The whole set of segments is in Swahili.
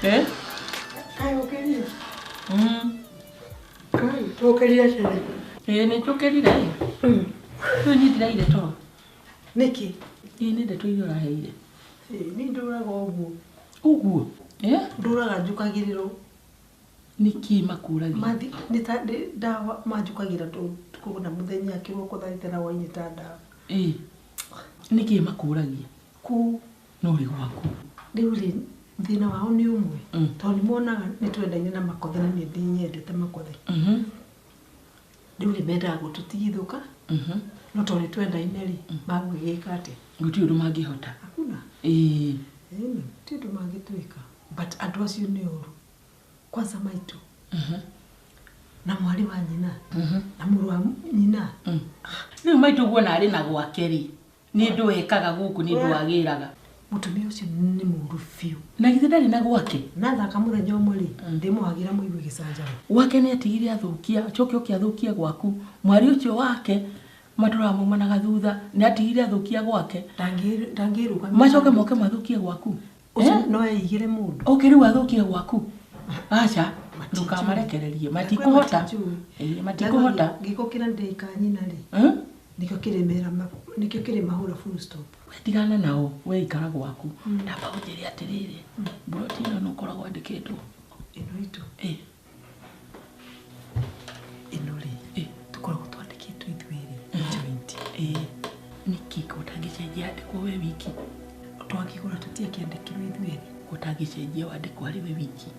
Eh? Kai ukeria. Kai ukeria chere. Nĩ tũkerire. Rĩu nĩ ndĩraire toro. Nĩkĩ? Nĩ ndeto iria ũraheire. Nĩ ndũraga ũguo. Ũguo? Ndũraga njukagĩrĩrwo. Nĩkĩ makũragia? Mathi nĩ ta ndawa manjukagĩra tukũgũna mũthenya kĩroko thaitĩra wainĩ ta ndawa. Nĩkĩ makũragia? Kũ no rĩ gwaku. Rĩu rĩ thĩna wao nĩ ũmwe. Tondũ nĩmonaga nĩ twendaine na makothe na nĩ ndĩnyendete makothe. Rĩu nĩ mendaga gũtũtigithũka. No tondũ twendaine rĩ magũgĩka atĩ. Gũtirĩ ũndũ mangĩhota. Hakuna. Ĩĩ ti ũndũ mangĩtwĩka. But andũ acio nĩ ũru. Kwanza maitũ. Na mwarĩ wa nyina. Na mũrũ wa nyina. Rĩu maitũ guona arĩ na gwake rĩ. Nĩ ndũ ekaga gũkũ nĩ ndũ agĩraga. Mũtumia ũcio nĩ mũru biũ. Na githĩ ndarĩ na gwake? Na thaka mũthenya ũmwe rĩ ndĩmũhagĩra mũigua gĩcanjaro. Gwake nĩ atigire athũkia, acoke ũkĩathũkia gwaku. Mwari ũcio wake matũra maumanaga thutha nĩ atigire athũkia gwake. Ndangĩrũgamia. Macoke moke mathũkie gwaku. No eigire mũndũ. Okay rĩu athũkie gwaku. Acha ndũkamarekererie matikũhota. Matikũhota. Gĩko kĩrĩa ndĩka nyina rĩ. Nikio kĩrĩ mahũra full stop. Wetigana nao we ikara gwaku. Ndamba ũnjĩre atĩrĩrĩ. Broti ĩno nĩ ũkoragwo andĩkĩtwo. Ĩno itũ. Ĩno rĩ tũkoragwo twandĩkĩtwo ithuerĩ joint. Nĩkĩ ũtangĩcenjia andĩkwo we wiki? Twakĩgũra tũtiakĩandĩkirwo ithuerĩ. Ũtangĩcenjia wandĩkwo arĩ we wiki.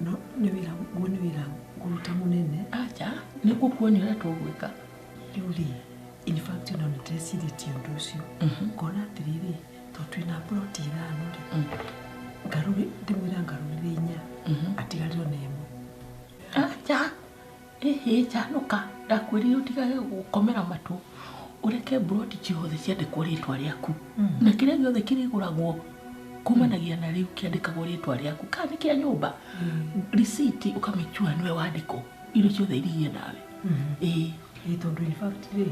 No nĩ wĩra ngũruta mũnene. Acha nĩ gũkuonia ũrĩa tũgwĩka. Rĩu rĩ in fact no nĩ ndĩrecirĩtie ũndũ ũcio. Ngona atĩrĩrĩ tondũ twĩna ploti ithano rĩ. Ngarũrĩ ndĩmwĩra ngarũrĩre 4 atigarĩrwo na ĩmwe. Acha chanũka ndakwĩrire ũtigage gũkomera matũ. Ũreke ploti ciothe ciandĩkwo rĩtwa rĩaku. Na kĩrĩa gĩothe kĩrĩgũragwo kumanagia na rĩu kĩandĩkagwo rĩtwa rĩaku. Kana nĩ kĩa nyũmba. Receipt ũkamĩtua nĩwe wandĩkwo. Irio ciothe irigie nawe. Tondũ in fact rĩ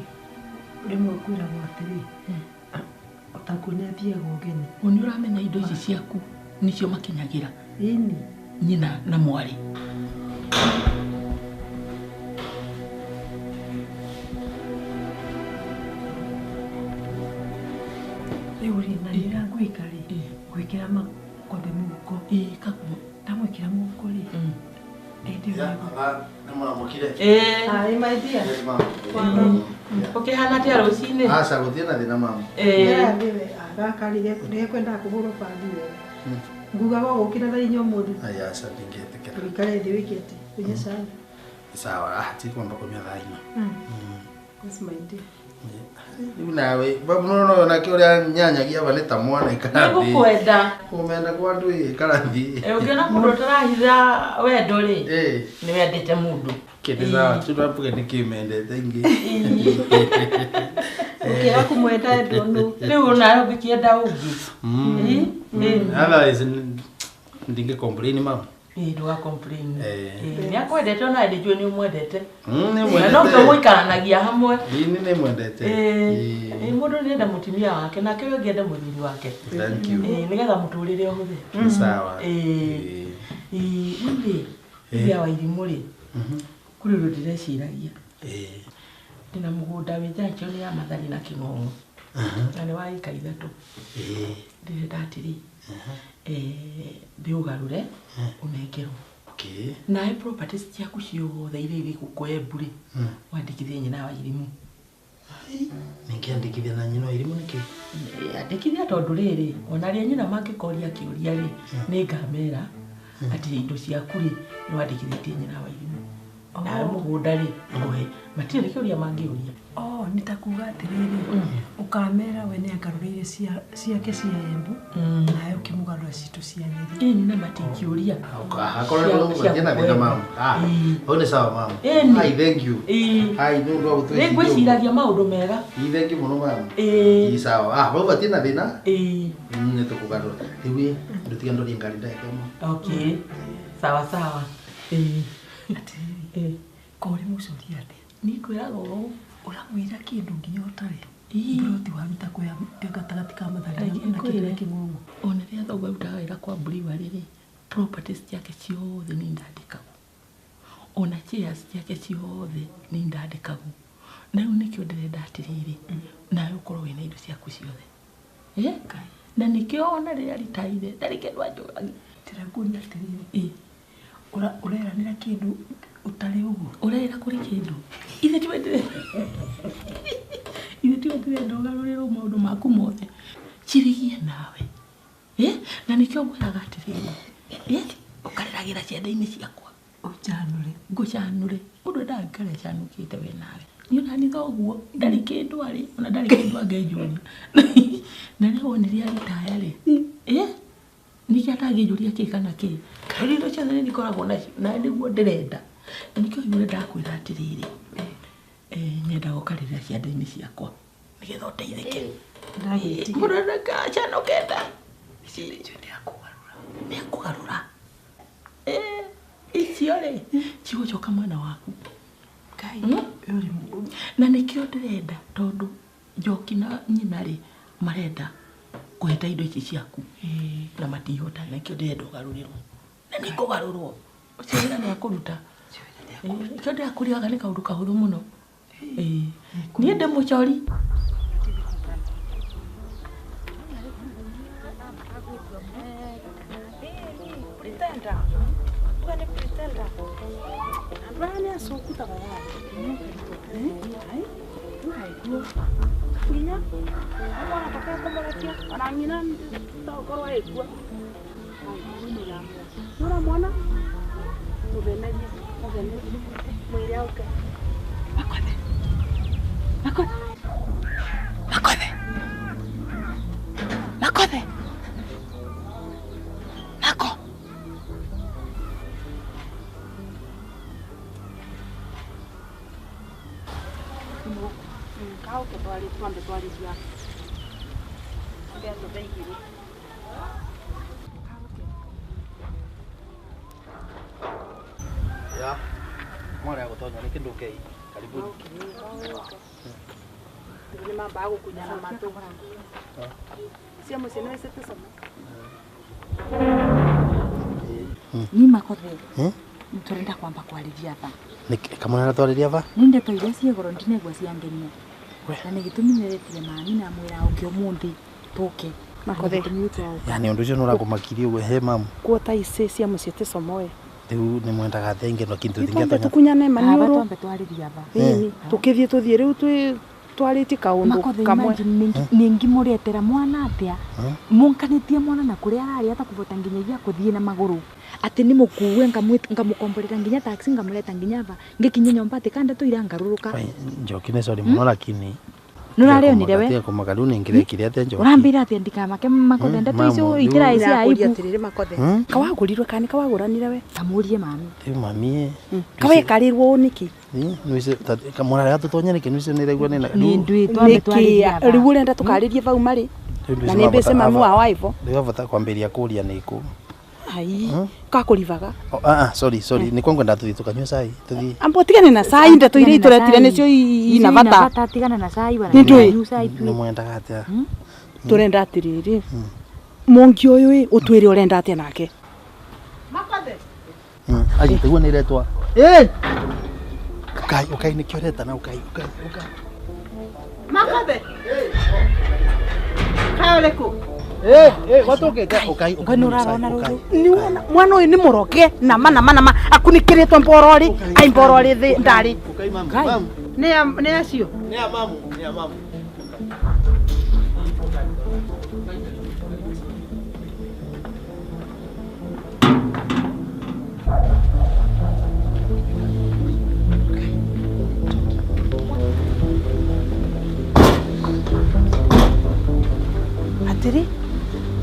rĩmwe kwĩragwo atĩrĩ ũtakuonia thiaga ũgeni. Nĩ ũramenya indo ici ciaku nĩcio makinyagĩra. Nyina na mwarĩ. Rĩu rĩ na nĩrangwĩka rĩ gwĩkĩra makothe mũhuko. Kaguo ndamwĩkĩra mũhuko rĩ. Maithia. Ũkĩhana atĩa rũcinĩ? Aca gũtirĩ na thĩna mama. Agakarire nĩekwendaga kũhũrwo bathi wega. Ngugaga gũkĩra thaa 4 ũmũthĩ. Aca ndingĩtĩkĩra. Ũikare thĩ wĩkĩte ũnyue cai. Sawa tikwamba kũnyua thaa 4. That's my day. Rĩu nawe no nake ũrĩa nyanyagia aba nĩ ta mwana ikara thĩ. Nĩgũkwenda. Kũmenda kwa andũ ikara thĩ. Ũngĩona mũndũ ũtarahitha wendo rĩ nĩ wendete mũndũ. Kĩndĩ sawa tũrambuge nĩ kĩmendete ingĩ. Ũkĩra kũmwenda ndũnũ. Rĩu nawe ũngĩkĩenda ũngĩ. Otherwise ndingĩ complain mama. Ndũga complain. Nĩ akwendete ona ndĩjue nĩ ũmwendete. Nĩ no mũikaranagia hamwe. Nĩ mwendete. Mũndũ nĩenda mũtumia wake nake ũyũ ũngĩenda mũthuri wake. Thank you. Nĩgetha mũtũrĩre ũhũthĩ. Sawa. Rĩrĩa wa irimũ rĩ kũrĩ ũndũ ndĩreciragia. Ndĩna mũgũnda wĩ junction ya Mathari na Kĩng'ong'o. Na nĩ wa ĩka 3. Ndĩrenda atĩrĩ ndĩũgarũre ũnengerwo. Nawe properties ciaku ciothe iria irĩ gũkũ Embu rĩ wandĩkithie nyina wa irimũ. Nĩngĩandĩkithia na nyina wa irimũ nĩkĩ? Andĩkithia tondũ rĩrĩ ona rĩa nyina mangĩkoria kĩũria rĩ nĩ ngamera atĩ indo ciaku rĩ nĩ wandĩkithĩtie nyina wa irimũ. Nawe mũgũnda rĩ ngũhe matirĩ na kĩũria mangĩũria. Nĩ ta kuga atĩrĩrĩ ũkamera we nĩ akarũrĩire ciake cia Embu nawe ũkĩmũgarũra citũ cia Nyeri. Na matingĩũria. Akorwo nĩ na thĩna mama. Nĩ sawa mama. Hi thank you. Hi nĩ ũndũ wa gũtwĩciria. Nĩngwĩciragia maũndũ mega. Thank you mũno mama. Sawa. Bau batirĩ na thĩna. Nĩ tũkũgarũra. Rĩu ndũtiga ndũrie ngari ndagĩka ĩmwe. Okay. Sawa sawa. Atĩrĩrĩ kũrĩ mũcoria atĩa? Nĩ kwĩraga ũũ ũramwĩra kĩndũ nginya ũtarĩ. Broti waruta kwa gatagati ka Mathare na kile King'ong'o. Ona ria thoguo arutaga wĩra kwa Briwa rĩrĩ, properties ciake ciothe nĩ ndandĩkagwo. Ona shares ciake ciothe nĩ ndandĩkagwo. Na rĩu nĩkĩo ndĩrenda atĩrĩrĩ, nawe ũkorwo wĩna indo ciaku ciothe. Na nĩkĩo ona rĩrĩa ritaire, ndarĩ kĩndũ anjũragia. Ndĩrakuonia atĩrĩrĩ. Ũreranĩra kĩndũ ũtarĩ ũguo. Ũrera kũrĩ kĩndũ. Ithe tiwe ndĩrenda ũgarũrĩrwo maũndũ maku mothe. Cirigie nawe. Na nĩkĩo ngwĩraga atĩrĩrĩ. Ũkareragĩra ciande-inĩ ciakwa. Ũcanũre. Ngũcanũre. Mũndũ endaga ngare canũkĩte we nawe. Nĩ ona nĩ thoguo, ndarĩ kĩndũ arĩ, ona ndarĩ kĩndũ angĩnjũria. Na rĩu onire aritaya rĩ. Nĩkĩo atangĩnjũria kĩ kana kĩ. Kaĩ indo ciothe nĩikoragwo nacio, na nĩguo ndĩrenda. Na nĩkĩo nyuĩ ndakwĩra atĩrĩrĩ. Nyenda gũkarĩra ciande-inĩ ciakwa. Nĩgetha ũteithĩke. Mũndũ ndakacanũkĩte. Nĩakũgarũra. Icio rĩ, cigũcoka mwana waku. Na nĩkĩo ndĩrenda tondũ Njoki na nyina rĩ marenda kũheta indo ici ciaku. Na matihota, nĩkĩo ndĩrenda ũgarũrĩrwo. Na nĩkũgarũrwo. Ũcio wĩra nĩakũruta. Nĩkĩo ndĩrakũriaga nĩ kaũndũ kahũthũ mũno. Niĩ ndĩ mũcori. Brani asukuta baya. Punya. Agora pakai tomoratia. Anangina tokoro ekwa. Nora mwana. Mubenaji. Mwili yake. Makode. Nako. Kau ke tuari tuambe tuari sia. Ndio ndo benki. Ya. Mwana yako tonya ni kindu kei. Karibuni. Ni mambo yako kunyana mato. Sia musene wese tusoma. Ni makothe. Nturenda kwamba kwarithia tha. Kama na twarĩria va? Ninde toire ciegoro ndinegwa ciangenia. Na nigitumineretire mami na mwira ukio mundi tuke. Makothe. Yani undu ucio nurakumakiria uwe he mamu. Kuota ise cia muciete somoe. Riu ni mwendaga thenge no kintu thingetonya. Tukunyane maniuru. Twambe twarithia va. Tukithie tuthie riu twariti kaundu kamwe. Ningi muretera mwana atia. Munkanitie mwana na kuria arari atakuvota nginyagia kuthie na maguru. Ati ni mukuwe ngamukomborera nginya taxi ngamuleta nginya va ngikinya nyomba ati kanda tuira ngaruruka. Njoki ne sorry muno lakini nurareo ni rewe tia kumagaru ni ngire ate Njoki urambira ati ndika make makothe ndeto icio ikira ici aibu atirire makothe kawagurirwe kani kawaguranire we amurie mami mami kawe karirwo niki nuise kamona ya tutonya niki nuise ni regwa ni ndui twambe twarithia riu urenda tukaririe vau mari na ni mbese mamu wa waivo ndio vata kwambiria kuria niku ai kakurivaga sorry ni kwangu ndatuthi tukanywa cai tuthi ambo tigane na cai ndeto ire ituretire nicio ina bata tigane na cai bana ni cai ni mwendaga atia turenda atiriri mongi uyu utwire urenda atia nake makothe aje tuone ni retwa ukai ni kioreta na ukai makothe kaoleko watoke ukai nurarona ruru ni wona mwana uyu ni muroke nama akunikiritwo mborori ai mborori thi ndari ukai mamu ni acio ni mamu atiri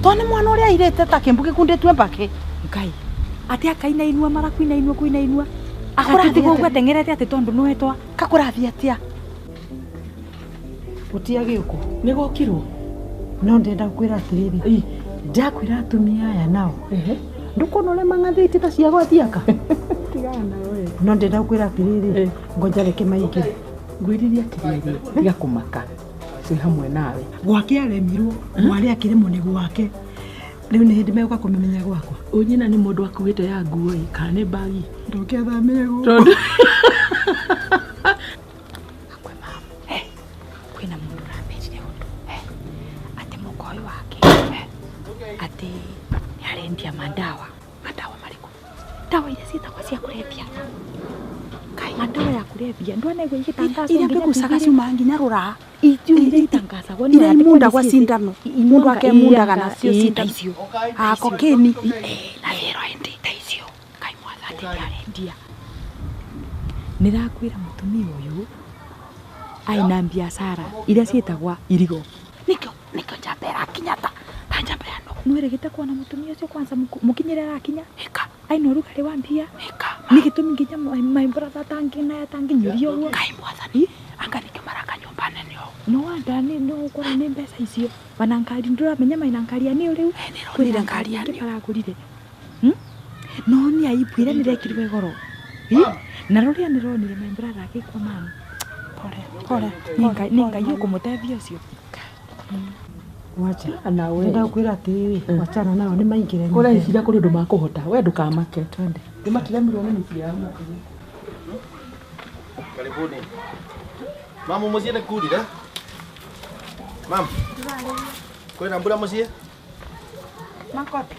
tone mwana uria irete ta kimbuke kundetwe mbake ngai ati akaina inua marakuina inua kuina inua akurathi gugwa tengerete ati tondu nwetwa kakurathi atia utia giuko nigokirwo no ndenda kwira atiriri ndakwira atumia aya nao ndukona ule mangathiti ta cia gwathiaka tigana we no ndenda kwira atiriri ngoja reke maingire ngwiriria atiriri tiga kumaka twĩ hamwe nawe. Gwake aremirwo, mwari akiremwo nĩ gwake. Rĩu nĩ hĩndĩ megũka kũmemenya gwakwa. Nyina nĩ mũndũ akuĩte ya nguo ĩ, kana nĩ bagi? Ndũkĩathamire gũkũ. Akwe mamu, kwĩna mũndũ ũramberire ũndũ. Atĩ mũkoĩ wake, atĩ nĩ arendia mandawa. Mandawa marĩkũ? Ndawa iria ciĩtagwo cia kũrebia. Mandawa ya kũrebia. Ndona ĩgwo igĩtangazo. Iria mbĩgucaga ciuma nginya rũra. Icio iria itangazagwo Iria imundagwa cindano. Mundu akemundaga nacio cindano. Kokeni. Na thero endi taicio. Kai mwathani arendia. Nĩrakwĩra mũtumia ũyũ aina biashara iria ciĩtagwa irigo. Nĩkĩo njamba ĩrakinya ta njamba ya no. Nĩwĩrĩgĩte kuona mũtumia ũcio kwanza mũkinyĩre arakinya. Aina ũrugarĩ wa mbia. Nĩ gĩtũmi nginya my brother tanginyĩrio ũguo. Kai mwathani. Anga nĩkĩo maraka nyũmba nene ũũ. No wanda nĩ gũkorwo nĩ mbeca icio. Banankari ndũramenya mainankaria nĩ rĩu. Kwĩrira nkari ya nĩ baragũrire. No nĩ aibwire nĩrekirwe goro. Na rũrĩa nĩronire my brother agĩkwa mama. Pole. Nĩngai ũkũmũteithia ũcio. Wacha nawe ndakwĩra atĩ wachana nao nĩ maingĩre. Ũrecira kũrĩ ũndũ makũhota, we ndũkamake. Twende. Nĩmatiremirwo nĩ mĩciĩ yao. Karibuni. Mama muciĩ nĩ kurire? Mama. Kwĩna mbura muciĩ? Makoti.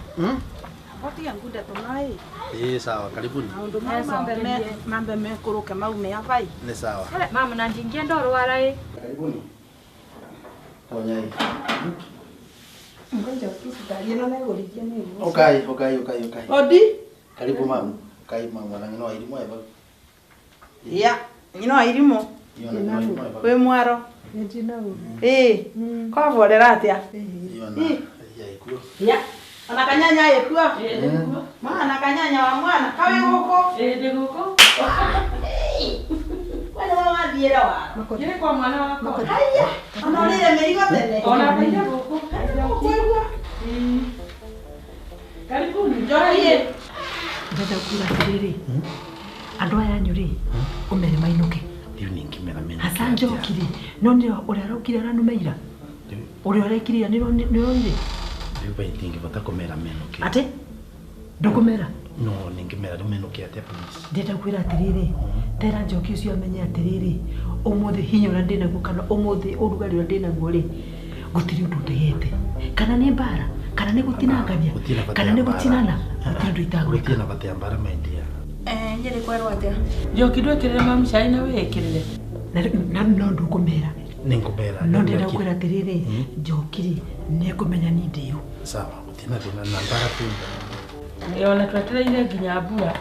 Makoti yangu ndatonai. Sawa, karibuni. Mambe mekuruke maume avai. Nĩ sawa. Mama na ndingia ndoro warai. Karibuni. Tonyai. Ngoja ukisitaria na leo likia nini? Okay. Odi. Karibu mama. Kai mama na ngino irimu eba. Ya, ngino irimo. We mwaro. Njina u. Kwa vorera atia. Ya ikuo. Ya. Ana kanyanya yekuo. Mwana kanyanya wa mwana kawe guko. Ndi guko. Wale mama thiera wa. Kire kwa mwana wako. Haya. Ona rire merigo tene. Ona kaija guko. Karibuni. Njoye. Ndenda kula tiriri. Andũ aya nyũrĩ ũmere mainũke. Rĩu ningĩmera mena. Hasa njokire. No ndio ũrĩa araukire aranumeira. Ũrĩa ũrekire nĩronire. Rĩu baĩtingĩbota kũmera menuke. Ate? Ndũkũmera? No, ningĩmera rĩu menuke atĩa please. Ndenda kwĩra atĩrĩrĩ. Tera njoki ũcio amenye atĩrĩrĩ. Ũmũthĩ hinya ũrĩa ndĩnaguo kana ũmũthĩ ũrugarĩ ũrĩa ndĩnaguo rĩ. Gũtirĩ ũndũ ndĩhete. Kana nĩ mbara, kana nĩ gũtinangania, kana nĩ gũtinana. Gũtirĩ ũndũ itagwĩka. Gũtirĩ na bata ya mbara maindia. Nyeri kwerwo atia. Njoki ndwĩkĩrĩre mamu cai na wĩkĩrĩre. Na no ndũkũmera. Nĩngũmera. No ndenda kwĩra atĩrĩrĩ. Njokire nĩekũmenya nĩ ndĩyo. Sawa, gũtina thĩna na mbara tu. Ona twetereire nginya mbura.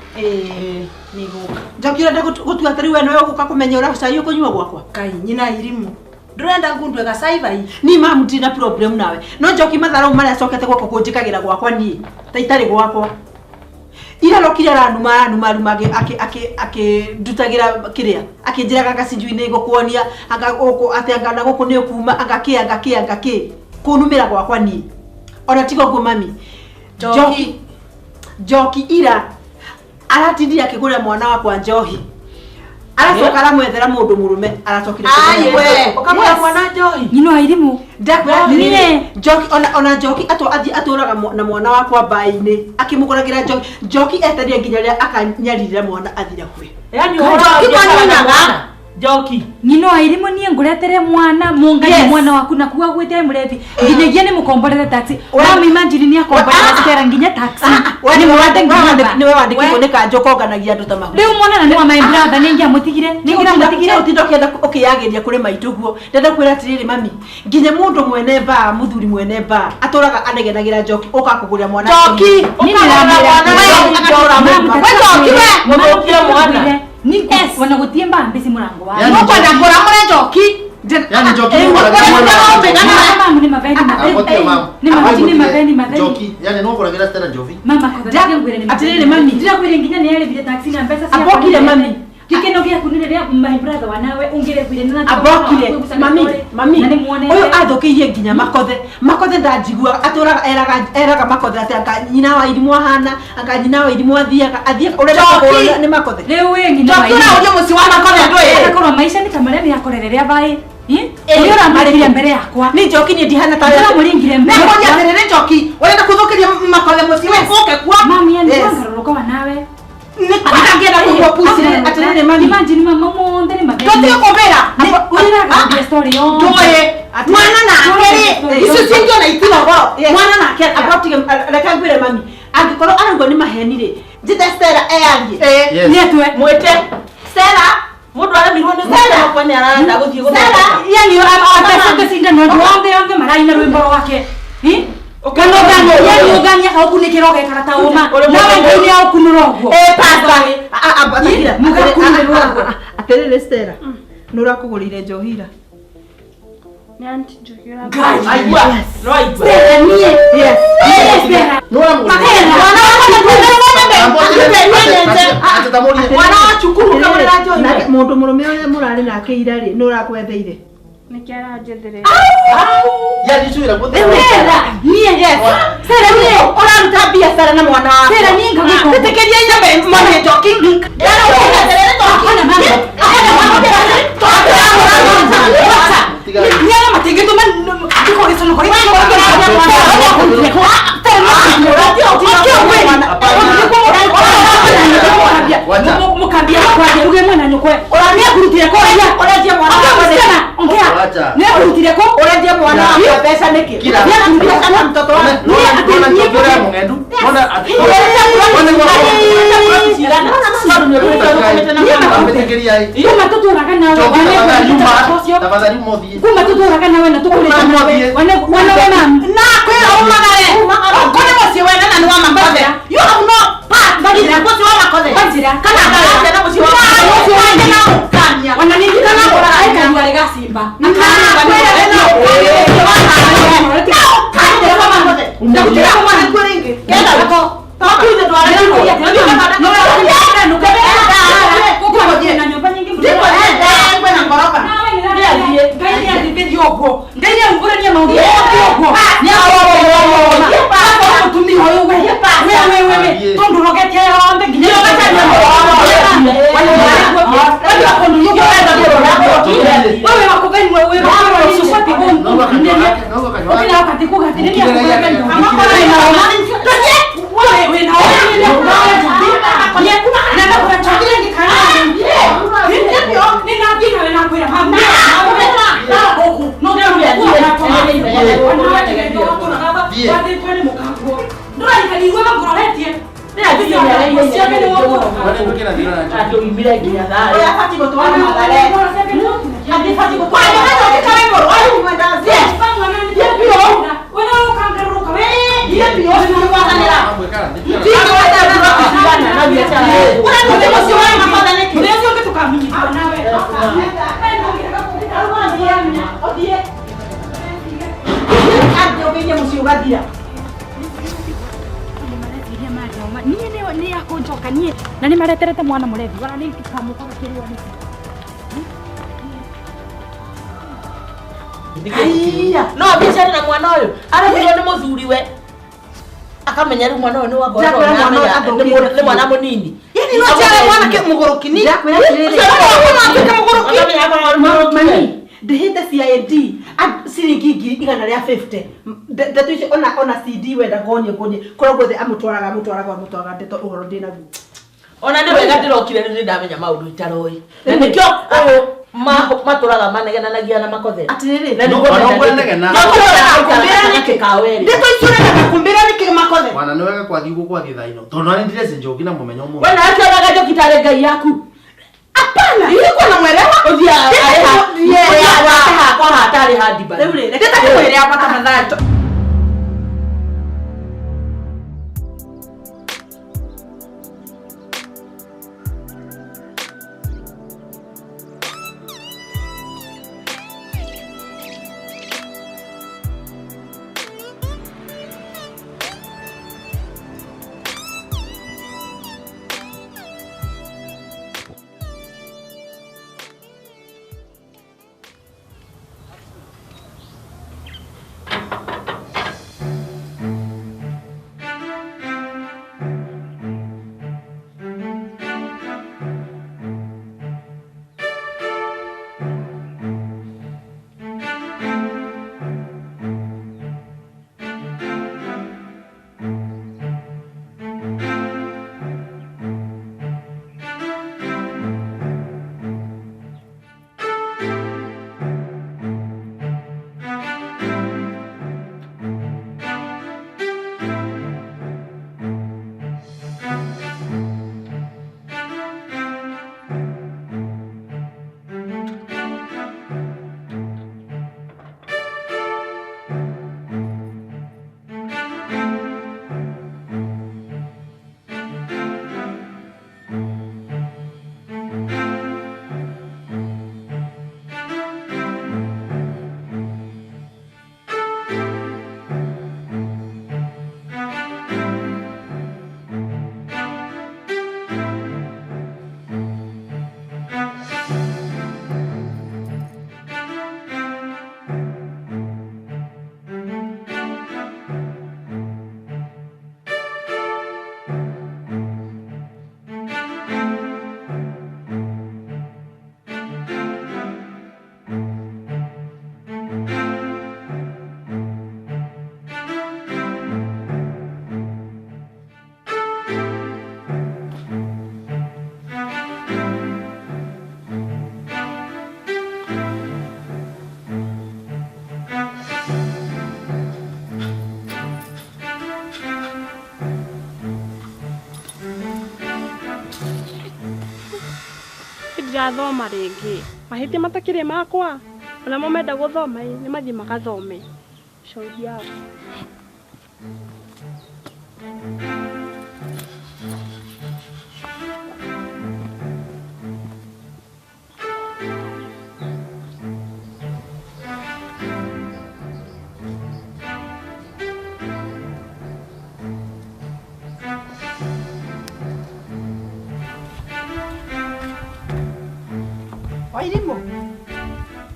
Nĩ gũka. Njokire ndagũtua atĩ rĩu eno ũgũka kũmenya ũrĩa cai ũkũnyua gwakwa. Kai nyina irimo. Ndurenda ngundwe gacai bai. Ni mamu ndina problem nawe. No njoki matharau marĩa acokete gwakwa kũnjĩkagĩra gwakwa niĩ. Ta itarĩ gwakwa. Ira rokire aranuma akĩndutagira kĩrĩa. Akĩnjĩraga gacinju-inĩ gũkuonia atĩ gũkũ nĩ ũkuma angakĩ. Kũnumĩra gwakwa niĩ. Ona tiga ũguo mami. Njoki ira aratindia akĩgũra mwana wakwa njohi. Aracoka aramwethera mũndũ mũrume aracokire ukamwona mwana njohi. Nyino airimu. Ndakwĩra njoki ona njoki atũraga na mwana wakwa mbaĩ-inĩ akĩmũkoragĩra njoki eteria nginya rĩrĩa akanyarire mwana athira kwe. Yani ũhoro Njoki. Nyino airimu niĩ ngũretere mwana mũngai mwana waku na kuwa gwĩte mũrethi. Nginyagia nĩ mũkomborere taxi. Mami imagine nĩ akomborera stera nginya taxi. Nĩ we wandĩkĩtwo nĩ kanjũ konganagia andũ ta mahu. Rĩu mwana na nĩ wa my brother nĩ ingĩamũtigire. Nĩ ingĩamũtigire. Ũtinda ũkĩenda ũkĩyagĩria kũrĩ maitũ guo. Ndenda kwĩra atĩrĩrĩ mami. Nginya mũndũ mwene mbaa mũthuri mwene mbaa atũraga anegenagĩra njoki ũka kũgũrĩra mwana. Njoki. Wana gũtie mbambĩci mũrango wa. No kwenda kũra mũre njoki. Yani njoki Ni maveni. Njoki, yani no kũragĩra stera njovi. Mama kodha ngwire ni. Atĩrĩrĩ mami. Ndĩrakwĩra nginya nĩ yarĩbire taxi na mbeca cia. Abokire mami. Gĩkeno gĩaku nĩ rĩrĩa my brother wanawe ũngĩrĩkwire na abokire mami ũyũ athũkĩirie nginya makothe ndanjigua atũraga eraga makothe atĩ nyina wa irimũ ahana anga nyina wa irimũ athiaga ũrenda kũhũra nĩ makothe rĩu we nyina wa irimũ mũciĩ wa makothe ndũĩ akorwo maisha nĩ ta marĩa nĩ akorere rĩa baĩ Ora mariria mbere yakwa. Ni njoki ni ndihana ta Ora muringire mbere. Na konya terere njoki. Wenda kuthukiria makothe muci we koke kwa. Mami ani wangaruka wanawe. Ni kwatangira kuwa pusi atirere mami. Imagine mama monde ni mageni. Totio kobera. Ora ga story yo. Toe. Mwana na akere. Isu sinjo na itira go. Mwana na akere about reka ngwire mami. Angikorwo arango ni mahenire. Njite Stella earie. Ni etwe. Mwete Stella. Mundu aramirwo ni Stella kwa ni aranda guthie go. Stella yani amapesa sinda no onde maraina rwimbo rwake. Kano gano yani ugania kaukunikira ogekara uma. Nawe ngini au kunurogwo. Pasta. Abagira. Mugakunirwo. Aterere Stella. Nura kugurire njohira. Ni anti Njohira. Guys, aywa. Right. Stella nie. Yes. Stella. Nora mu. Mwana wa cukuru kamwe rajo. Na mundu murume uria murari nake ira ri nura kwetheire. Nikiara njethere. Ya dicira guthe. Stella. Nie yes. Stella nie. Ora ntabia Stella na mwana wa. Stella nie ngamo. Tetekeria nyambe mwana joki. Dara ukaterere to. Hana mama. Nyama matingeto man ndiko risono kori. Mukambia kwa ruge mwana nyokwe. Orania kurutire kwa ya. Orania mwana wa. Ongea. Ne kurutire kwa. Orania mwana wa pesa niki. Kila. Ya kurutire kwa mtoto wa. Nona chokera mungendu. Nona Kuma tuturaga nawe. tafadhali modhi. Kuma tuturaga nawe na tukuleta nawe. Wana mama. Na kwera umagare. Kone wasi wena na nuwa makothe. You have no part. Bagira wasi wa makothe. Bagira. Kana ngara na wasi wa makothe. Na ukanya. Wana nini kana bora aika ni wale gasimba. Na ni mareterete mwana murevi wana ni kikamuka kiriwa ni Aiya, no bicara na mwana uyu. Arabirwo ni muthuriwe. Akamenya ri mwana uyu ni wa ngoro ni mwana munini. Yani no cyara mwana ke mugorokini. Ndakwira kirere. Mwana ke mugorokini. Mami, ndihite CID. Siringi ngiri igana ria 50. Ndeto icio ona CD wenda gonye korwo gothe amutwaraga ndeto uhoro ndina gu. Ona ndi wega ndirokire ni ndamenya maundu itaroi. Na nikyo maturaga manegenanagia na makothe. Atiriri. Na niguo negena. Ndeto icio na kumbira niki makothe. Mwana ni wega kwathi guko athi thaino. Tondu ani ndirese njoki na mumenyo mu. Wena acha wega njoki tare ngai yaku. Hapana, yuko na mwelewa. Uthia ya kwa hatari hadi bali. Reke takwere hapa tafadhali. Ndigathoma rĩngĩ. Mahĩtia matakĩrĩ makwa. Ona momenda gũthoma nĩ mathiĩ magathome. Shauri yao.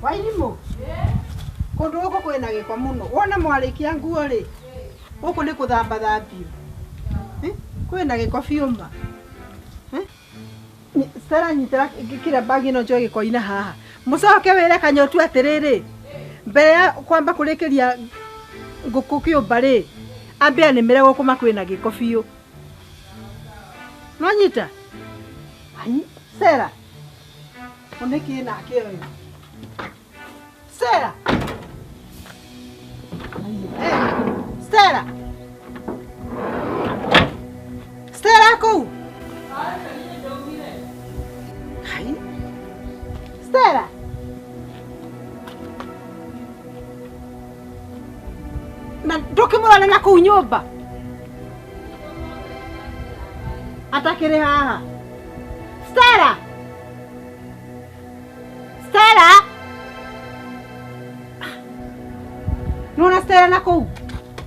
Wairimu. Kundu guku kwina giko muno. Wona mwarikia nguo ri. Guku ni kuthamba thambio. Kwina giko fiumba. Stara nyitira kira bagi no njoe giko ina haha. Mucoke wire kanyotu atiriri. Mbere ya kwamba kurikiria nguku kiumba ri. Ambia ni mere guku makwina giko fiu. No nyita. Ai, Stara. Oneki na kio. Stella! Stella! Stella ako! Hai? Stella! Na ndoke murana na kuu nyumba. Atakire haha. Stella! Stella! Nuna Stella na kuu?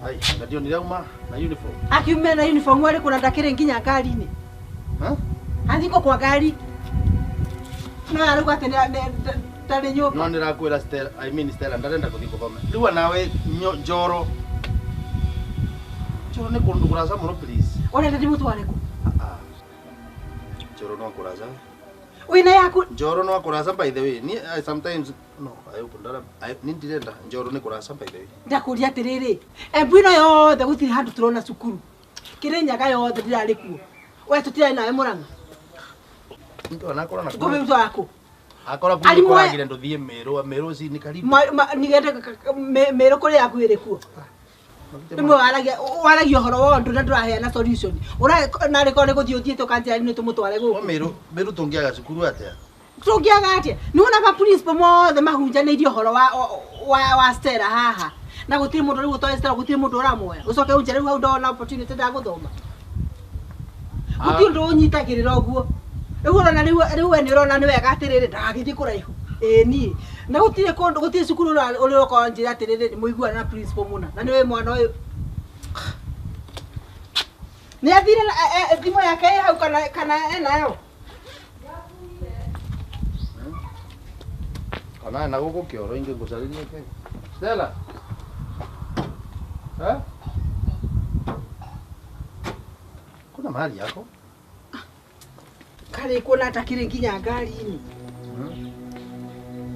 Ai, ndio niliuma na uniform. Akiume na uniform wale kuna ndakire nginya ngari-ini. Athiko kwa gari. No aruga tene tare nyumba. No ndirakwira Stella, Stella ndarenda kuthiko thome. Riu nawe njoro. Njoro ni kundu kurasa muno please. Ona ndi mutware ku. Njoro no kurasa. Wina yaku. Njoro no kurasa by the way. Ni sometimes no, ni ndirenda njoro ni kurasa by the way. Ndakuria atiriri. Embwino yothe gutiri handu turona cukuru. Kirinyaga yothe ndirari kuo. We tutira nawe Murang'a. Ndio nakora na. Ngome mtu wako. Akora kuko koragire nduthie Meru si ni karibu. Nigende Meru kuri yaku iri kuo. Nimwe waragia horo wondu na nduraheana solution. Ura nari kone guthii uthiete kanjira ni tumutware guku. Meru tungiaga cukuru atia. Tungiaga atia. Ni wona ba principal mothe mahunjaneirie horo wa Stella haha. Na gutiri mundu riu utoi Stella gutiri mundu uramuoya. Ucoke unjere riu ndona opportunity nda guthoma. Gutiri ndu unyitagirira uguo. Riu urona riu we ni urona ni wega atiriri ndagagithi kuraihu. Ni na gutiri cukuru uri uko njira atiriri muiguana na principal muna. Na ni we mwana uyu. Ni athire thimo yake hau kana enayo. Kana na guku kioro inge ngucaririe ke. Stella. Kuna mahali yako? Kale kuona atakire nginya ngari-ini.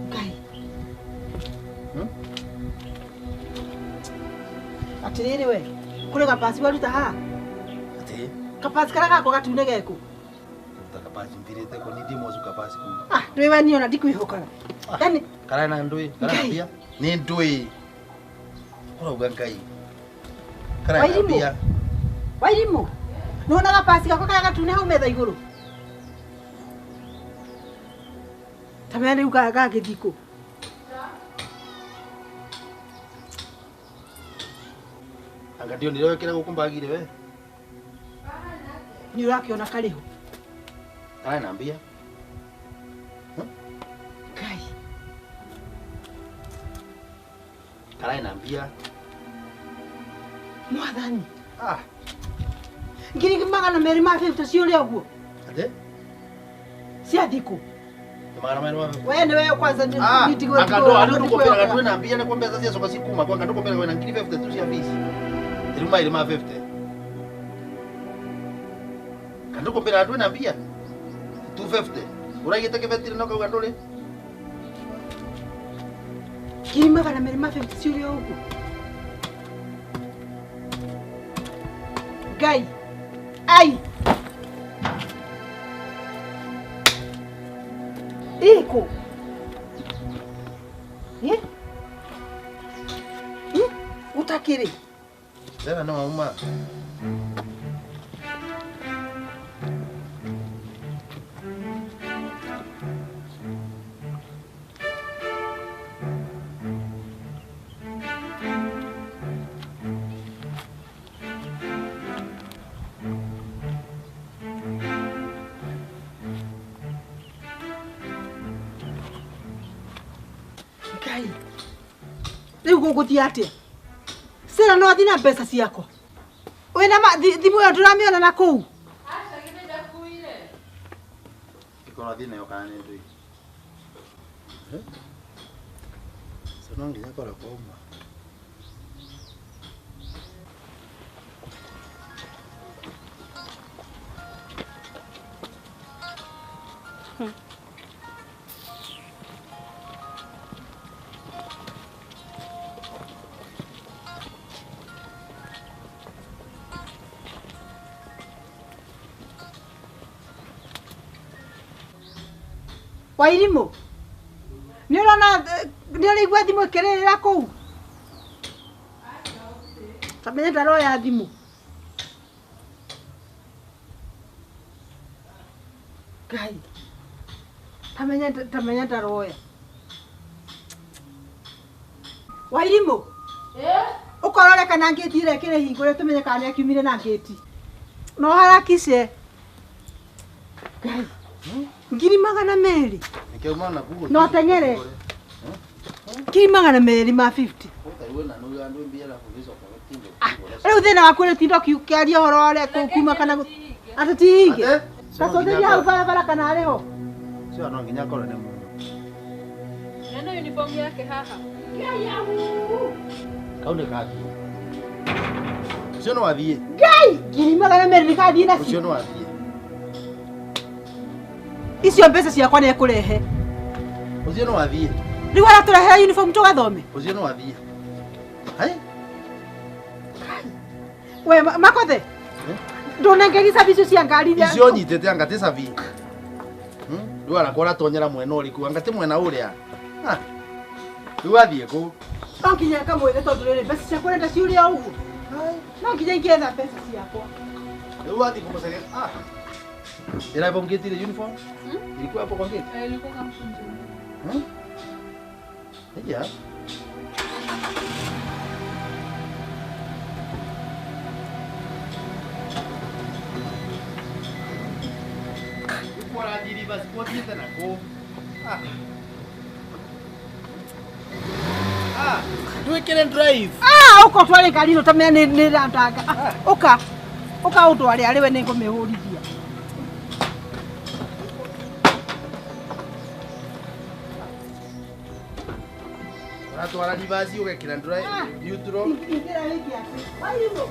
Ngai. Atiriri we. Kule kapasi waruta ha. Ati. Kapasi kara gako gatune geku. Kapasi ndirete ko ndi mozu kapasi ku. Niwe niona ndikwihokaga. Yani kara na ndui, kara pia. Ni ndui. Kora ugangai. Kara pia. Wairimu. Nona kapasi gako kara gatune hau metha iguru. Tamani ugaga githiko. Anga ndio niliwekera gukumbagire we. Ni urakiona kariho. Kara naambia. Kai. Kara naambia. Mwathani. Ngiri magana meri ma 50 cio ria guo. Ate? Cia thiko. Magana meri ma 50. Wewe wewe kwanza ndio anga ando kopera gatwe naambia ne kwambia sasa soka sikuma kwa anga ndo kopera wewe na ngiri 50 tu cia fees. Ile ma 50. Kando kopera gatwe naambia 250. Uragite kebetire no kauga ndole. Ngiri magana meri ma 50 cio ria guo. Gai. Ai. Iko. Utakiri. Deve não uma. riu guguthie atia Stella no athina mbeca ciako wena thimu yo nduramiona na kuu acha githe ndakuire ikora thina yo kana ndu Sono nginya kora koma Wairimu ni urona ni urigwa thimu ikirira kuu tamenya ndaro ya thimu Gai tamenya ndaro ya Wairimu ukorore kana ngeti ire kire hingure tumenye kana ni akiumire na ngeti no harakishe Gai Ngiri magana meri. Nikiuma na kugo. No tengere. Ngiri magana meri ma 50. Utaiwona no yandu mbia la kuviso kwa tindo. Riu thina waku ni tindo kiaria horo ore kuma kana atatihinge. Kasote ya bara kana ariho. Sio no nginya kore ne mu. Neno uniform yake haha. Kaunde kadi. Sio no wathie. Gai, ngiri magana meri ni kadi na sio no wathie. Icio mbeca ciakwa ni ekurehe. Ucio no wathie. Riu araturehe uniform tugathome. Ucio no wathie. Hai? We makothe. Ndonengeri sabicio cia ngari ria. Icio nyitete angate sabi. Riu arakora tonyera mwena uriku angate mwena uria. Ha. Riu athie ku. Onginya kamwire tondu riri mbeca ciakwa renda ciuria uguo. No nginya ingietha mbeca ciakwa. Riu athie kumusege. Era hapo ngeti ile uniform? Ilikuwa hapo kwa ngeti? Ilikuwa kama mfunzo. Ya. Kwa ajili basi kwa tena ko. Do it can drive. Uko twale ngari no tamenya ni randanga. Uka utwale ariwe ni ngumihurithia. Atwara divazi ugekira drive neutral. Ingira hiki ati. Wairimu.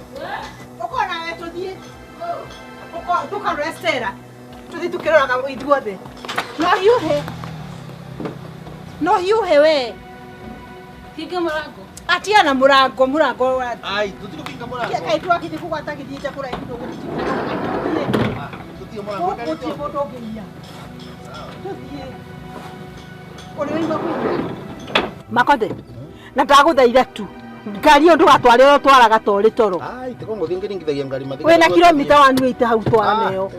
Uko na wetu thie. Uko tuka restera. Tuthi tukirora ithuothe. No yuhe we. Hinga murango. Atia na murango. Ai, tutikufinga murango. Kai tu akiti kugwata githie chakura indo gututika. Tutie murango kali. Tutie foto ngeia. Tutie. Uri wimba kwini. Makothe. Na ndaguthaitha tu. Ngari yo ndugatware ro twaraga tori toro. Ai, tikongo thingiringithagia ngari mathiga. We na kilomita 1 hau twara nayo.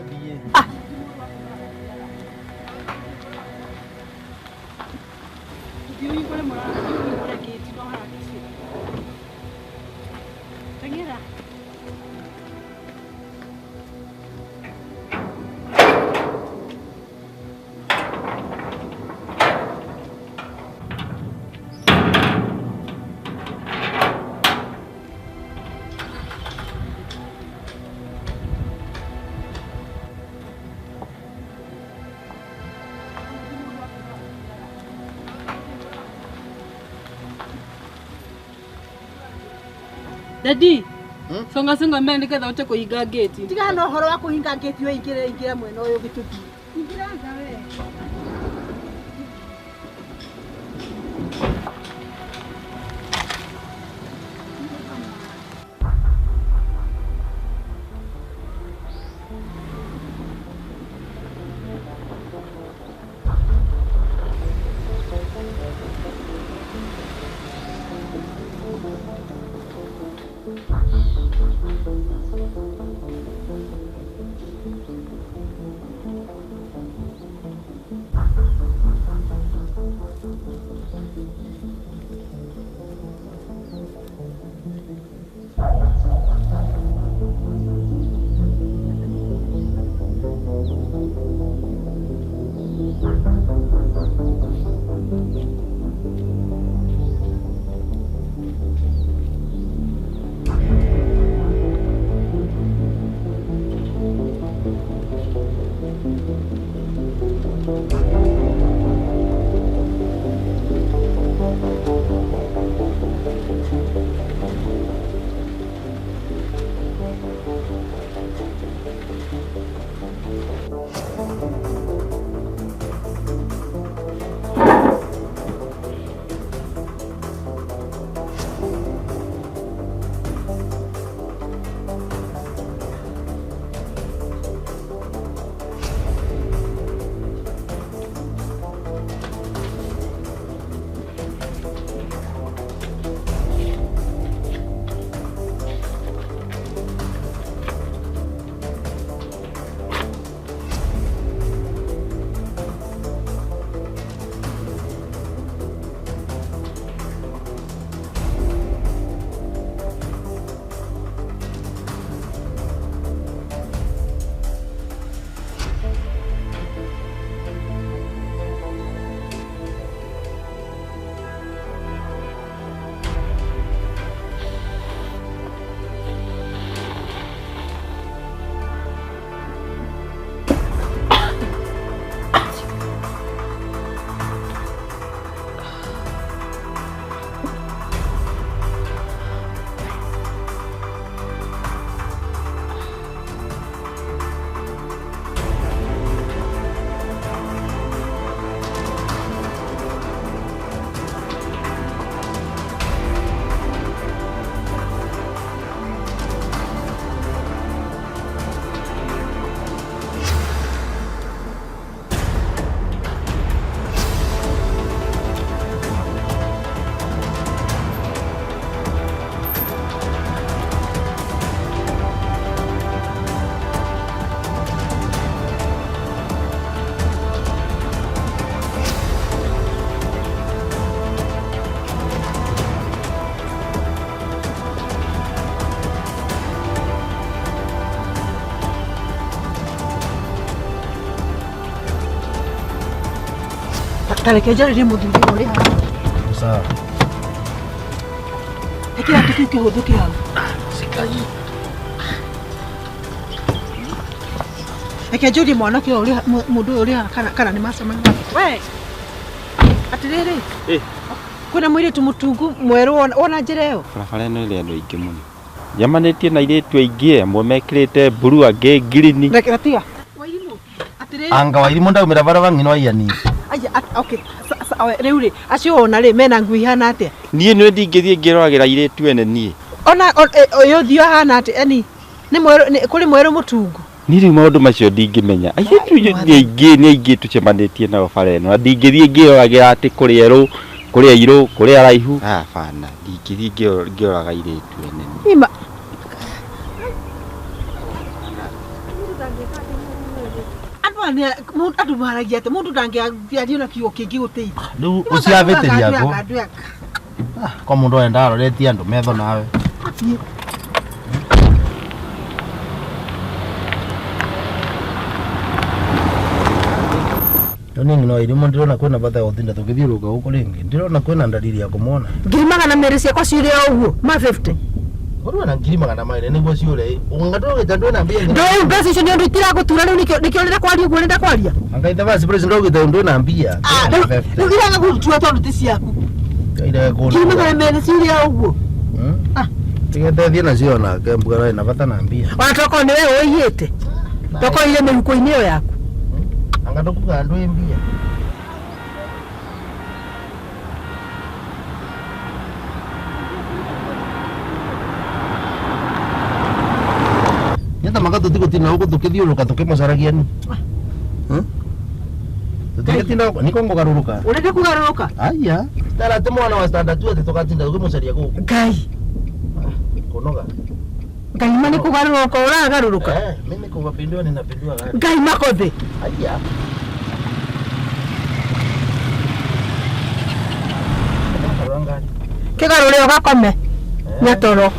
Daddy. Songa mbele nigetha uche kuhinga gate. Tiga no horo wa kuhinga gate we ingire mwena uyu gituthi. Ingira ngawe. Tareke njari muthuri uri ha. Sawa. Ekira tuki huthuki hau. Sikai. Eke njuri mwana ki uri mundu uri ha kana ni macemania. We. Atiriri. Kuna mwiritu mutungu mweru wona njira iyo. Barabara ĩno ĩrĩ andũ aingĩ mũno. Njamanĩtie na airĩtu aingĩ amwe mekĩrĩte blue angĩ green. Rekera tiga. Wairimu. Atiriri. Anga wairimu ndaumĩra barabara ng'ino aiyani. Aya okay. Riu ri acio ona ri mena ngui hana atia. Niĩ nĩ ndingĩthiĩ ngĩroragĩra airĩtu ene niĩ. Ona uyu thio hana atia ani ni mweru kuri mweru mutungu. Niĩ rĩu maũndũ macio ndingĩmenya. Airĩtu nĩ aingĩ tũcemanĩtie nao bara ĩno. Na ndingĩthiĩ ngĩroragĩra atĩ kũrĩ erũ, kũrĩ airũ, kũrĩ araihu. Bana ndingĩthiĩ ngĩroraga airĩtu ene. Ima. Andu maragia ate mundu ndangiathio na kiugo kingi guteithia. Riu uciavĩtĩria ngũ. Kwa mundu enda aroretie andu metho nawe. Nini no irimu ndirona kwina bata guthinda tukithiuruka guku ringi. Ndirona kwina ndariri ya kumona. 200 ciakwa ciuria uguo ma 50. Urwa na 200 niguo ciure. Ungatoro gitandwe na mbia. Ndo mbeca icio ndio ndutira gutura riu nikio nenda kwaria uguo nenda kwaria. Angaitha vice president ugitandwe na mbia. Riu iraga gutua tondu ti ciaku. Iraga ku. 200 ciuria uguo. Tigetethie nacio nake mbugara ina bata na mbia. Watoko ni wewe uiyite. Toko ile mihuko-ini iyo yaku. Anga ndokuga andu mbia. Nyata makato tiko tina huko tukithiuruka tukimacaragia ni. Tukitina niko ngogaruruka. Ureke kugaruruka? Aya. Tala te mwana wa standard tu tukatinda tukimucaria guku. Ngai. Konoga. Ngai mani kugaruruka uragaruruka. Mimi kubapindua ninapindua gari. Ngai makothe. Aya. Kigarure ugakome. Nyatoro.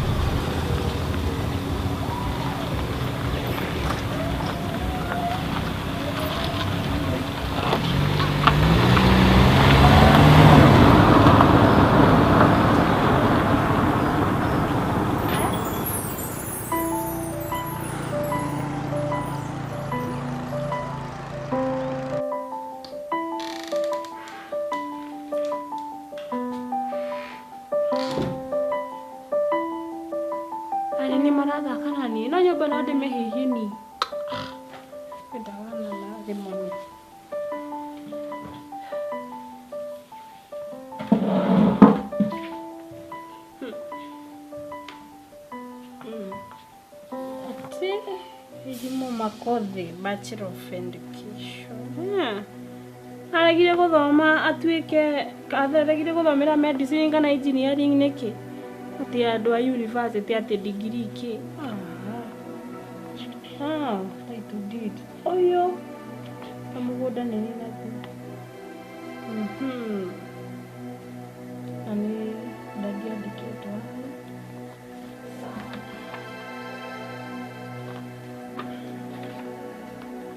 Ni maratha kana ni no nyumba no ndimihihini. Ndawana na thimoni. Hijimo Makothe, Bachelor of Education. Aragire guthoma atuike atharagire guthomera medicine kana engineering niki. Ati andu a university ati degree ki. Right did. Oyo. Amugoda nini nati. Ani dadia diketo.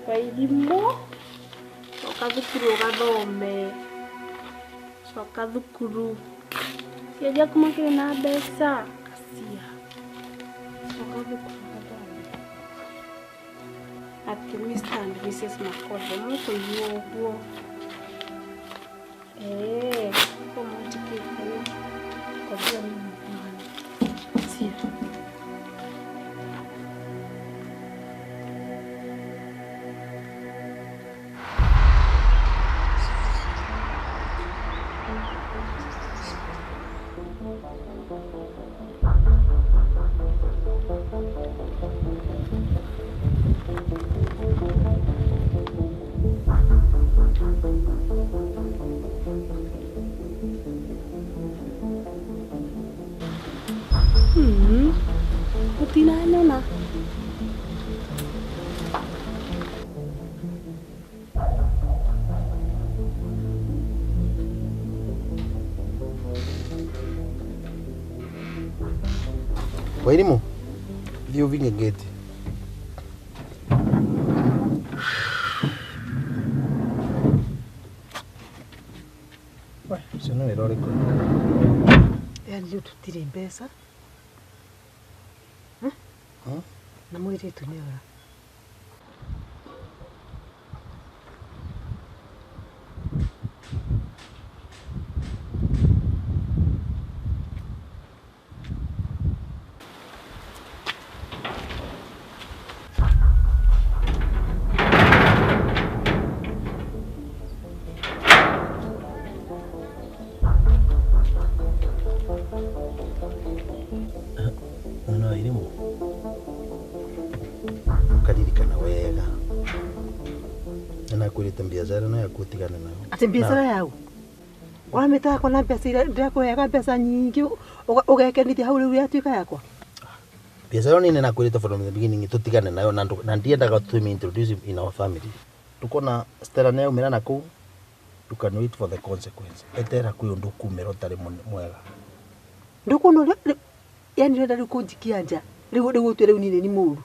Wairimo. Soka thukuru gathome. Soka thukuru. Siaja kumakire na mbeca kacia. Soka thukuru gathome. Ati Mr. and Mrs. Makothe muko yuo. Kwa mtiki kwa vile mwana. Sia. Utina nona. Wairimu, thiĩ ũvinge gate. gutire mbeca na mwiritu ni ora biashara na yakutigana nayo. Ati biashara yao. Wameta kwa na biashara ndako ya pesa nyingi ugekenithia hau riu yatuika yakwa. Biashara nini nakwirita from the beginning tutigane nayo na ndiendaga to me introduce in our family. Tukona Stella nayo mira naku you can wait for the consequence. Etera kuyo ndukumero tari mwega. Ndukuno yani renda rukunjikia nja. Riu twere unine ni muru.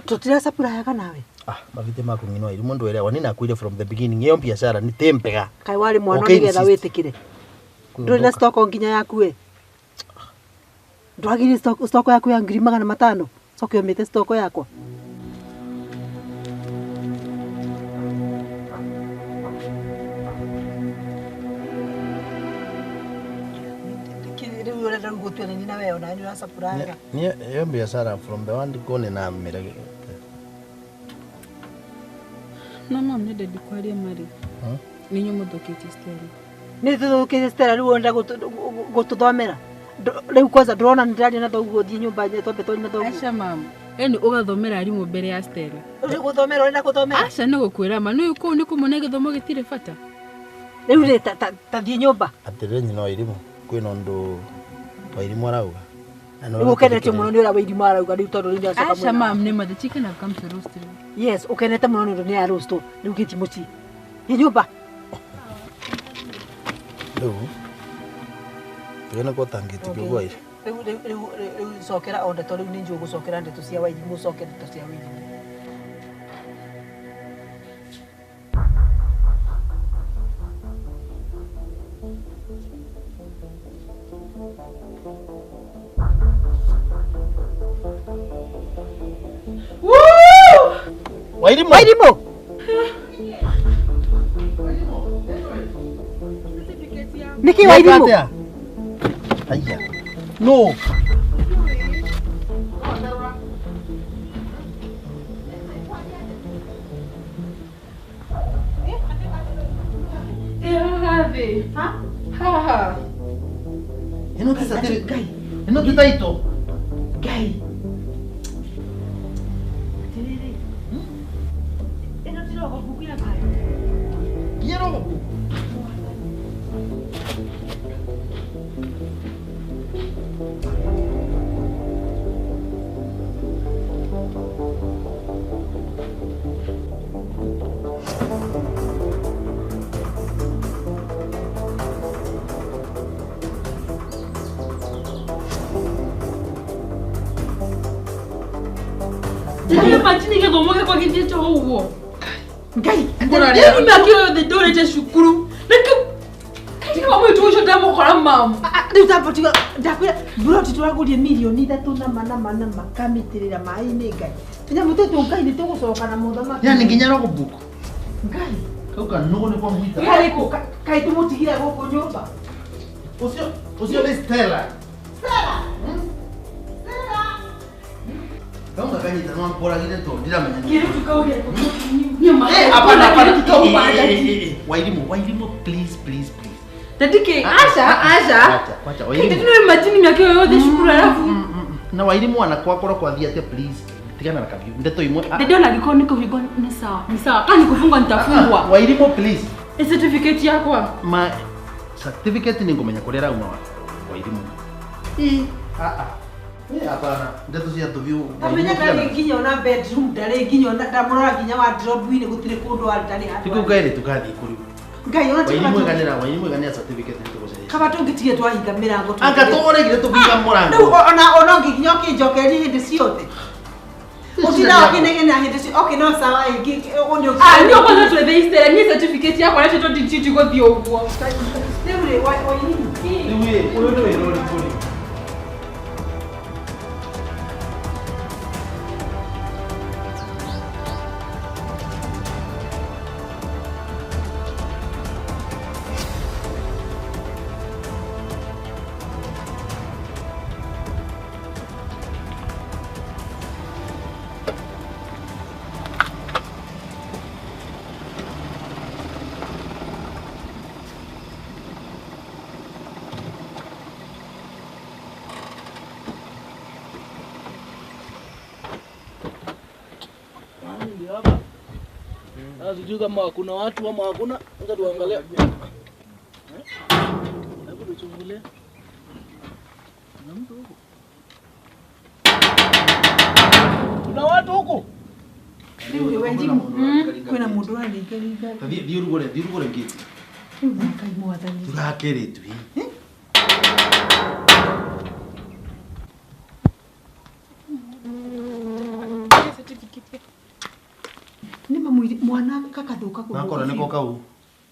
Tutira sapura yaka nawe. Mavite maku ngino iri mundu elewa nina kwire from the beginning iyo biashara ni tempega kai wali mwana nigetha witikire nduri na stock nginya yaku we ndwagire stock yaku ya 500 stock yomete stock yakwa kile ule ndo ngotwe ni na wewe na ndio sapura ni iyo biashara from the one kone na mirage. No mam ne dedi kwari mari. Ninyo mudoketi Stella. Ni tudoketi Stella ruonda gututhomera. Riu kwanza ndrona ndari na thoguo thie nyumba nye tobe toni na thoguo. Aisha mam. Eni ugathomera arimu mbere ya Stella. Uri guthomera uri na guthomera. Aisha ni gukwira ma no yuko ni kumone githomo gitire bata. Riu ri ta thie nyumba. Atire nyino irimu kwina ndu wa irimu arauga. Ukenete muno ni ura wa irimu arauga riu tondu rinda soka. Aisha mam ne the chicken have come to roast. Yes, ukenete muno ni ura ni arosto. Riu giti muci. Thie nyumba. Riu Tugena ko tangiti kugwa ire. Riu sokera onde tondu ni njugu sokera ndeto cia wa irimu sokera ndeto cia wa irimu. Wairimu. Niki wairimu. Aya. No. Ha. Eno tesa tere gai. Eno tetaito. Gai. Quiero. Ndio pachini ke gomoke kwa kijecho huo. Ngai, ndio nimeakio the door je shukuru. Ndio kama tuosho damo kwa mama. Ndio tapotiga ndakwira buroti twagurie milioni 3 na mana makamitirira mai ni ngai. Tinya mutetu ngai ni tugucoka na muthama. Yani nginya no kubuku. Ngai. Kauka nugo ni kwa mwita. Ngai ko kai tumutigire goko nyumba. Usio ni Stella. Stella. Kaunga kanyita no mpora gire to ndira menya. Kile tukauria. Hapana. Wairimu please. Tatike Asha. Wacha Wairimu. Kitu ni majini miakio yote shukuru alafu. Na Wairimu anakuwa kwa thia ate please. Tigana na kabio. Ndeto imwe. Ndio la liko niko vigo ni sawa. Ni sawa. Kani kufungwa nitafungwa. Wairimu please. Certificate yako. Ma certificate ni ngomenya kurera uma Wairimu. Hapana. Ndeto cia tuvio. Kamenya kali nginya na bedroom ndari nginya ndamurora nginya wa drop ine gutire kundu ndari hatu. Tikugaire tukathi kuri. Ngai ona Wairimu ganira certificate nituguceria. Kaba tungitige twahinga mirango tu. Anga tuoregire tuvinga murango. Riu ona nginya kinjokeri hindi ciothe. Utina okinegena hindi ciothe. Okay no sawa ingi onyo. Ndio kwanza tuwe the Stella ni certificate yako na chochote chichi go thio uguo. Riu Wairimu. Sijui kama kuna watu ama hakuna. Ngoja tuangalie. Hebu tuchungulie. Kuna mtu huko. Kuna watu huko. Ni wewe kuna mundu alingalinga. Thiurugore ngiti. Kai mwathani. Turakere tu. Ni mamwiri mwana kakathuka ku. Nakora niko kau.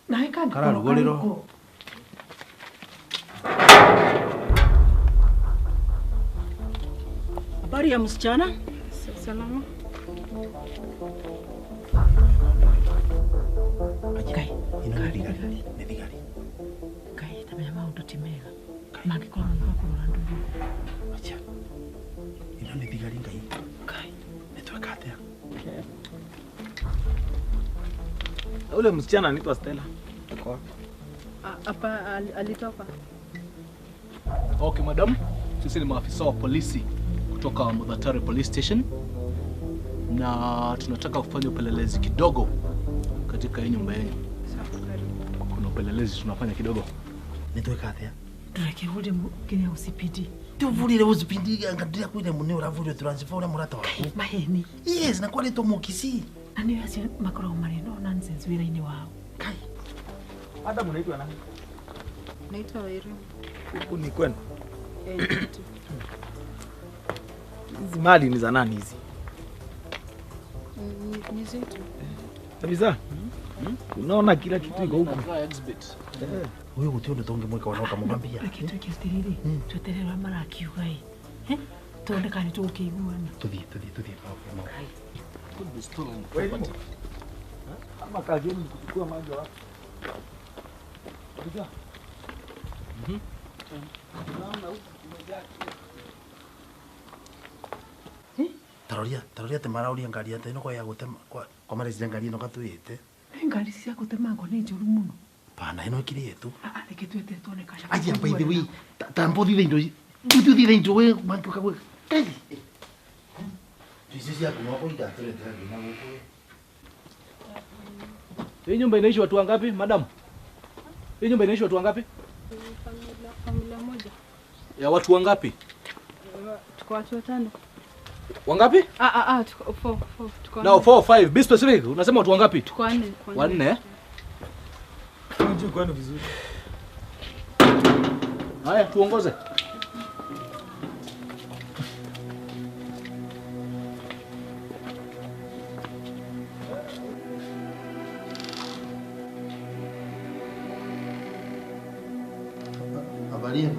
Na ikanda. Kararugoriro. Habari ya msichana? Salama. Kai. Inagari. Kai tamenya maundu ti mega. Mangikorwo nakurora ndugu. Acha. Ino ni thigari ngai. Kai. Netweka atia. Ule msichana anaitwa Stella. Hapa alitoka. Okay, madam. Sisi ni maafisa wa polisi kutoka Mudhatari Police Station. Na tunataka kufanya upelelezi kidogo katika hii nyumba yenu. Kuna upelelezi tunafanya kidogo. Netweka atia. Turekirudi kinya usipidi. Tuvulire uzipindi angadia kwile muneo ravulio transfer ule murata wako. Maheni. Yes, na kwale to mukisi. Ani yasi makoro mari no nonsense wira-ini wao. Kai. Hata mnaitwa nani? Naitwa Wairu. Huku ni kwenu. Hizi mali ni za nani hizi? Ni zetu. Kabisa. Unaona kila kitu iko huku. Huyo gutio tonge mweka wanoka mugambia. Kitu kitiriri. Twetererwa marakiuga i. Tondekani tukiguana. Tuthi. Could be stolen property. Ama kageni kuchukua mali wapi? Kabisa. Taroria te marauria ngari ate no kwa ya gutema kwa marezi ngari no katuyete. Ngari cia gutemango ni njuru muno. Pana ino ikiri yetu. Reke twete tuone kasha. Aya by the way, tambo thithe indo. Ndu thithe indo we mantuka we. Kai. Tuisisi yako wako itatele tena na huko. Hii nyumba inaishi watu wangapi, madam? Hii nyumba inaishi watu wangapi? Familia moja. Ya watu wangapi? Tuko watu watano. Wangapi? Tuko 4. Tuko No, 4 5. Be specific. Unasema watu wangapi? Tuko 4. Wanne. Unajua kwani vizuri. Haya, tuongoze. Habari.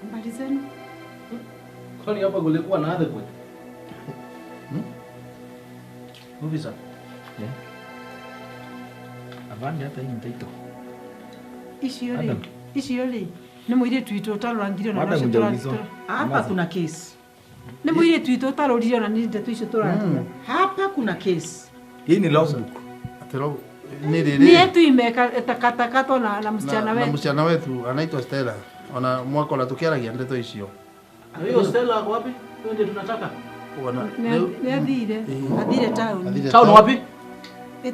Habari zenu? Kwani hapa kulikuwa na adhe kweli? Officer. Yeah. Avande hata hii mtaito. Ici yori. Ni mwire twito utarorangire na Hata mjaulizwa. Hapa kuna kesi. Ni mwire twito utarorire na ninde twicio turangira. Hapa kuna kesi. Hii ni logbook. Atero Ni yetu imeka takatakato na msichana wetu. Na msichana wetu anaitwa Stella. Ona mwako la tukiaragia ndeto icio. Na hiyo Stella ako wapi? Hiyo ndio tunataka. Ni athire town. Town wapi?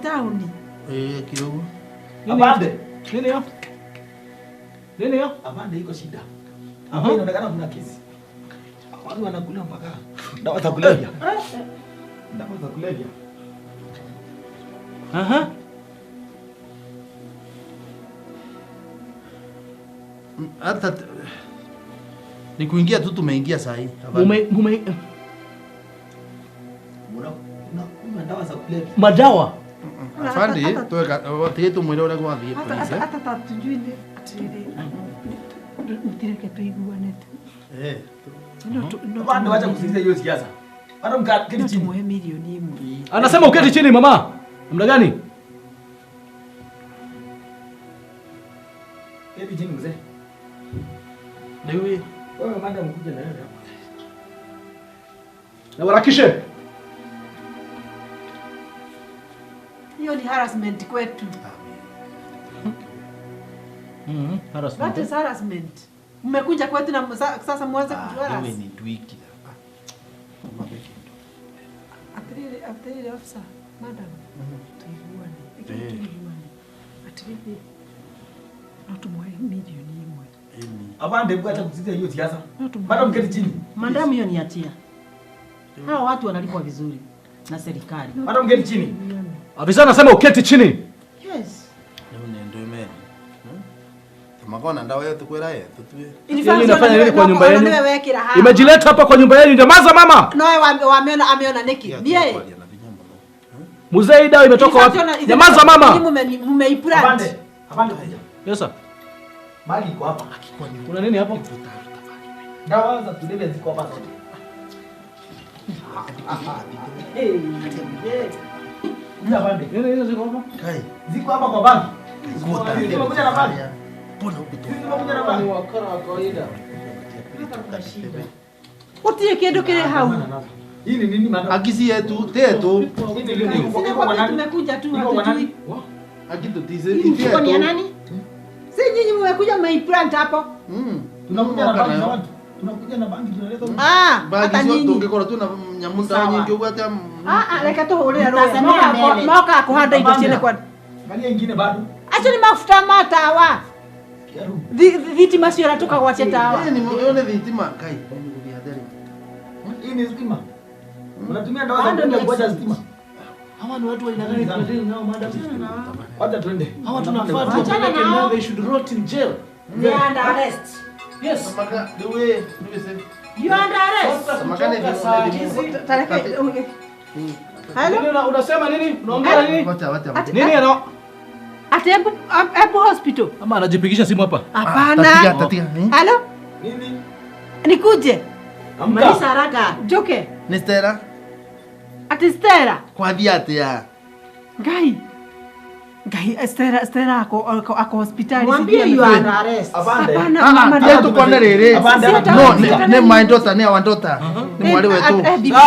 Town. Kidogo. Abande. Nini hiyo? Nini hiyo? Abande iko shida. Hapa inaonekana kuna kesi. Watu wanakula mpaka dawa za kulevya. Dawa za kulevya. Aha. Hata ni kuingia tu tumeingia saa hii. Kuna dawa za kulevya. Madawa. Afande, tuweka tu mwele ule kwa vile polisi. Hata tatujui ni atiri. Mtireke tuiguane tu. Afande wacha kusikiliza hiyo siasa. Hata mkaketi chini. Mwe milioni imwe. Anasema uketi chini mama. Namna gani? Keti chini mzee. Dewi. Wewe madam kuja na wewe hapa. Na warakishe. Hiyo ni harassment kwetu. Harassment. That is harassment. Mmekuja kwetu na sasa mwanze kutuharass. Dewi ni twiki. After ile officer, madam. Tuiguane. Atiri. Natumwe milioni imwe. Afande wacha kusikiliza hiyo siasa. Madam keti chini. Madam hiyo ni hatia. Hao watu wanalipwa vizuri na serikali. Madam keti chini. Afisa anasema uketi chini. Yes. Ndio imeni. Magona ndawa yote kwera yeye tutue. Inafanya nini kwa nyumba yenu? Imejileta hapa kwa nyumba yenu. Nyamaza mama. Noe ameona neki. Ni yeye. Mzee dawa imetoka wapi? Nyamaza mama. Mmeiplant. Afande kuja. Yes sir. Mali iko hapa. Kuna nini hapo? Dawa za tulevya ziko hapa zote. Ni afande. Nini ziko hapa? Kai. Ziko hapa kwa banki. Kuta. Zimekuja na banki. Mbona ukitoa? Zimekuja na banki. Wakara wa kawaida. Utie kindu kile hau. Hii ni nini madam? Akisi yetu, tetu. Hii ni nini? Iko kwa nani? Tumekuja tu Iko kwa nani? Akitu tize. Iko ni ya nani? Si nyinyi mmekuja mmeiplant hapo. Tunakuja na banki za watu. Tunakuja na banki tunaleta. Bagi Hata sio nyinyi. tungekora tu na nyamunda nyingi ubata. Reka tuhurire Mtasemea mbele. moka kuhanda indo ciene kwa. Angalia ingine bado. Acho ni mafuta matawa. Viti masio ratuka kwa chetawa. Ni yone vitima kai. Hii ni stima. Unatumia dawa za kuja kuacha stima. Hawa ni watu wa aina gani tunadili nao madam? Wacha twende. Hawa tunafaa tuwapeleke nao, they should rot in jail. They are under arrest. Yes. Samaka dewe, dewe se. You are under arrest. Kutoka saa hizi. Hello? Unasema nini? Unaongea nini? Wacha. Nini ana? Atebu hospital. Ama anajipigisha simu hapa? Hapana. Tatika. Hello? Nini? Nikuje. Malisa haraka. Joke. Ni Stella. Ati Stella. Kwa viate ya. Gai. Stella ako hospitali. Mwambie you are under arrest. Afande. Yetu kwa rere. No, ne my daughter, ne our daughter. Ni mwali wetu.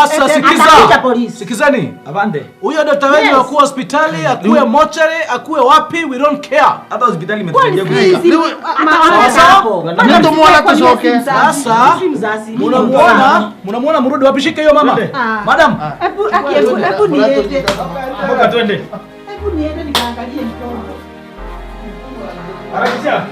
Sasa Atakuja polisi. sikizani. Afande. Huyo daktari wenu akuwe hospitali, akuwe mochari, akuwe wapi, we don't care. Hata hospitali imetusaidia Ndio mwana tusoke. Sasa munamuona mrudi wapi? Shika hiyo mama. Madam. Hebu niende. Mboka twende. Hebu niende nikaangalie mtoto. Harakisha.